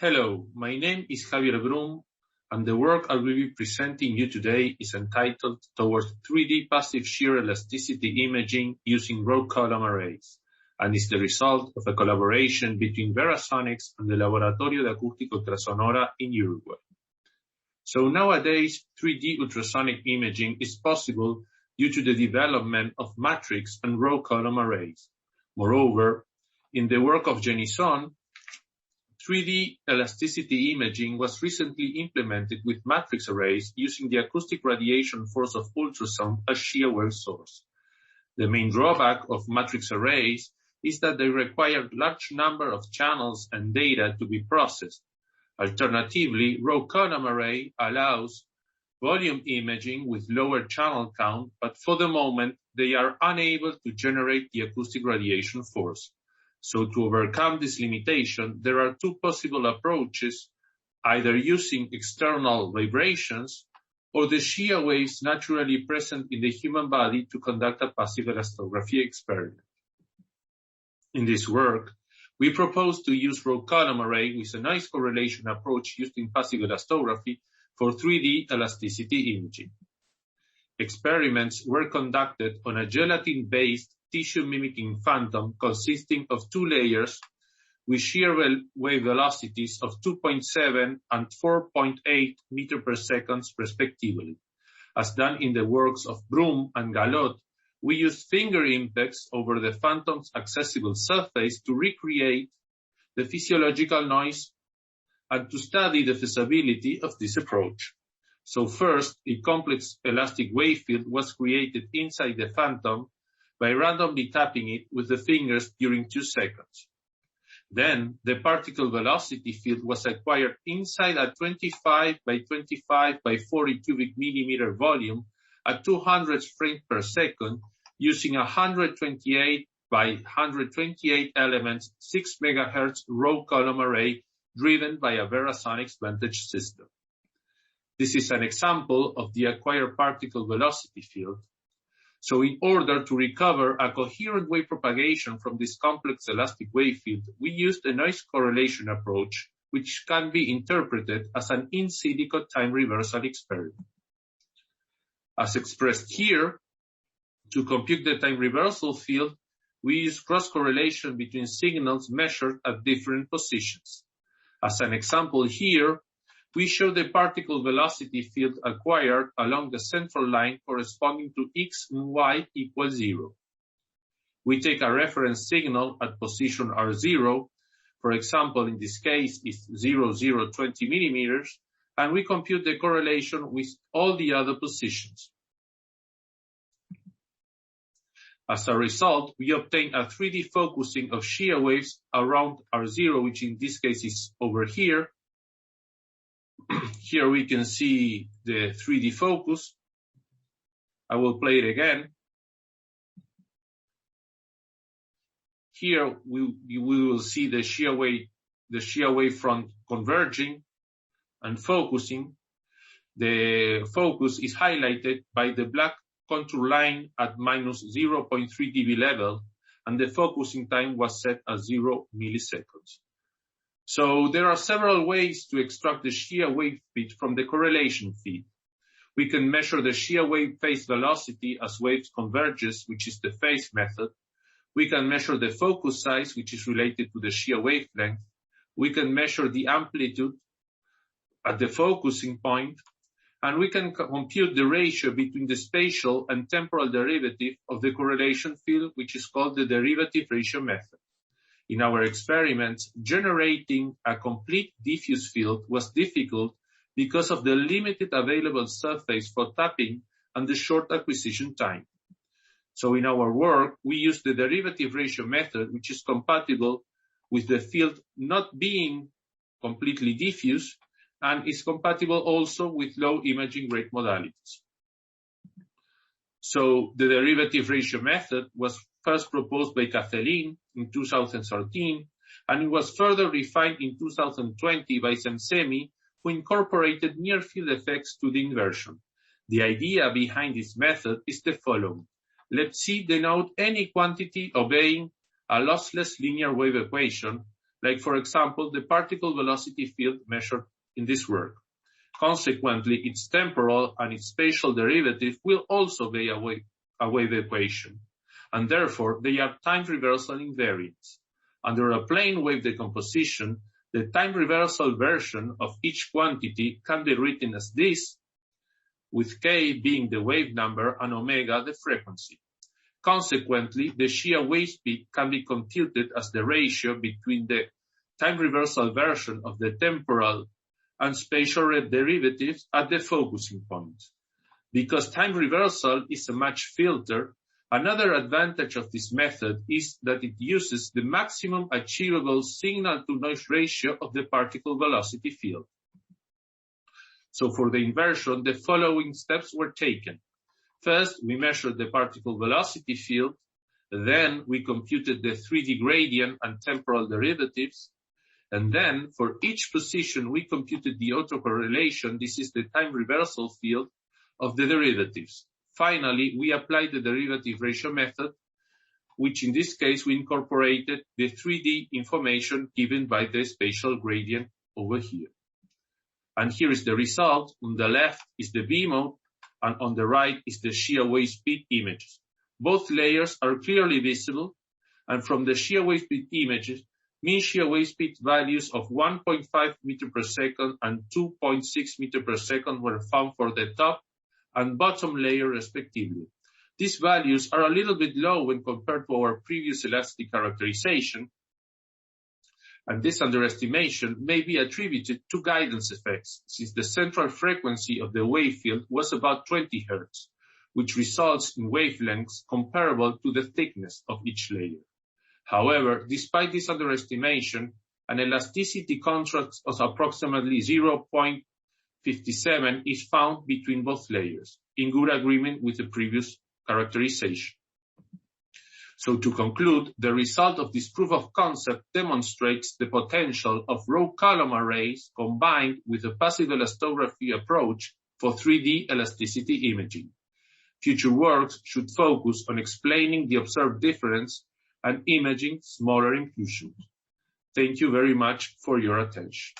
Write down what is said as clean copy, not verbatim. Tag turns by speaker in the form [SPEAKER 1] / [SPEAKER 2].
[SPEAKER 1] Hello, my name is Javier Brum, and the work I will be presenting you today is entitled Towards 3D Passive Shear Elasticity Imaging Using Row Column Arrays, and is the result of a collaboration between Verasonics and the Laboratorio de Acústica Ultrasonora in Uruguay. So nowadays, 3D ultrasonic imaging is possible due to the development of matrix and row column arrays. Moreover, in the work of Jenison, 3D elasticity imaging was recently implemented with matrix arrays using the acoustic radiation force of ultrasound as shear wave source. The main drawback of matrix arrays is that they require large number of channels and data to be processed. Alternatively, row column array allows volume imaging with lower channel count, but for the moment, they are unable to generate the acoustic radiation force. So to overcome this limitation, there are two possible approaches, either using external vibrations or the shear waves naturally present in the human body to conduct a passive elastography experiment. In this work, we propose to use row column array with a noise correlation approach used in passive elastography for 3D elasticity imaging. Experiments were conducted on a gelatin-based tissue-mimicking phantom consisting of two layers with shear wave velocities of 2.7 and 4.8 meters per second respectively. As done in the works of Brum and Galot, we used finger impacts over the phantom's accessible surface to recreate the physiological noise and to study the feasibility of this approach. So first, a complex elastic wave field was created inside the phantom by randomly tapping it with the fingers during 2 seconds. Then, the particle velocity field was acquired inside a 25 by 25 by 40 cubic millimeter volume at 200 frames per second using a 128 by 128 elements 6 megahertz row column array driven by a Verasonics Vantage system. This is an example of the acquired particle velocity field. So in order to recover a coherent wave propagation from this complex elastic wave field, we used a noise correlation approach, which can be interpreted as an in silico time reversal experiment. As expressed here, to compute the time reversal field, we use cross-correlation between signals measured at different positions. As an example here, we show the particle velocity field acquired along the central line corresponding to x and y equals 0. We take a reference signal at position R0, for example, in this case is 0,020 millimeters, and we compute the correlation with all the other positions. As a result, we obtain a 3D focusing of shear waves around R0, which in this case is over here. Here we can see the 3D focus. I will play it again. Here we will see the shear wave front converging and focusing. The focus is highlighted by the black contour line at minus 0.3 dB level, and the focusing time was set at 0 milliseconds. So there are several ways to extract the shear wave speed from the correlation feed. We can measure the shear wave phase velocity as waves converges, which is the phase method. We can measure the focus size, which is related to the shear wavelength. We can measure the amplitude at the focusing point, and we can compute the ratio between the spatial and temporal derivative of the correlation field, which is called the derivative ratio method. In our experiments, generating a complete diffuse field was difficult because of the limited available surface for tapping and the short acquisition time. So in our work, we use the derivative ratio method, which is compatible with the field not being completely diffuse and is compatible also with low imaging rate modalities. So the derivative ratio method was first proposed by Cathelin in 2013, and it was further refined in 2020 by Semsemi, who incorporated near-field effects to the inversion. The idea behind this method is the following. Let C denote any quantity obeying a lossless linear wave equation, like for example, the particle velocity field measured in this work. Consequently, its temporal and its spatial derivative will also weigh away the equation, and therefore they are time reversal invariants. Under a plane wave decomposition, the time reversal version of each quantity can be written as this, with k being the wave number and omega the frequency. Consequently, the Shia wave speed can be computed as the ratio between the time reversal version of the temporal and spatial derivatives at the focusing point. Because time reversal is a match filter, another advantage of this method is that it uses the maximum achievable signal-to-noise ratio of the particle velocity field. So for the inversion, the following steps were taken. First, we measured the particle velocity field. Then we computed the 3D gradient and temporal derivatives. And then for each position, we computed the autocorrelation. This is the time reversal field of the derivatives. Finally, we applied the derivative ratio method, which in this case, we incorporated the 3D information given by the spatial gradient over here. And here is the result. On the left is the V mode, and on the right is the Shia wave speed images. Both layers are clearly visible, and from the Shia wave speed images, mean Shia wave speed values of 1.5 meter per second and 2.6 meter per second were found for the top and bottom layer respectively. These values are a little bit low when compared to our previous elastic characterization, and this underestimation may be attributed to guidance effects, since the central frequency of the wave field was about 20 Hz, which results in wavelengths comparable to the thickness of each layer. However, despite this underestimation, an elasticity contrast of approximately 0.57 is found between both layers, in good agreement with the previous characterization. So to conclude, the result of this proof of concept demonstrates the potential of row column arrays combined with a passive elastography approach for 3D elasticity imaging. Future works should focus on explaining the observed difference and imaging smaller inclusions. Thank you very much for your attention.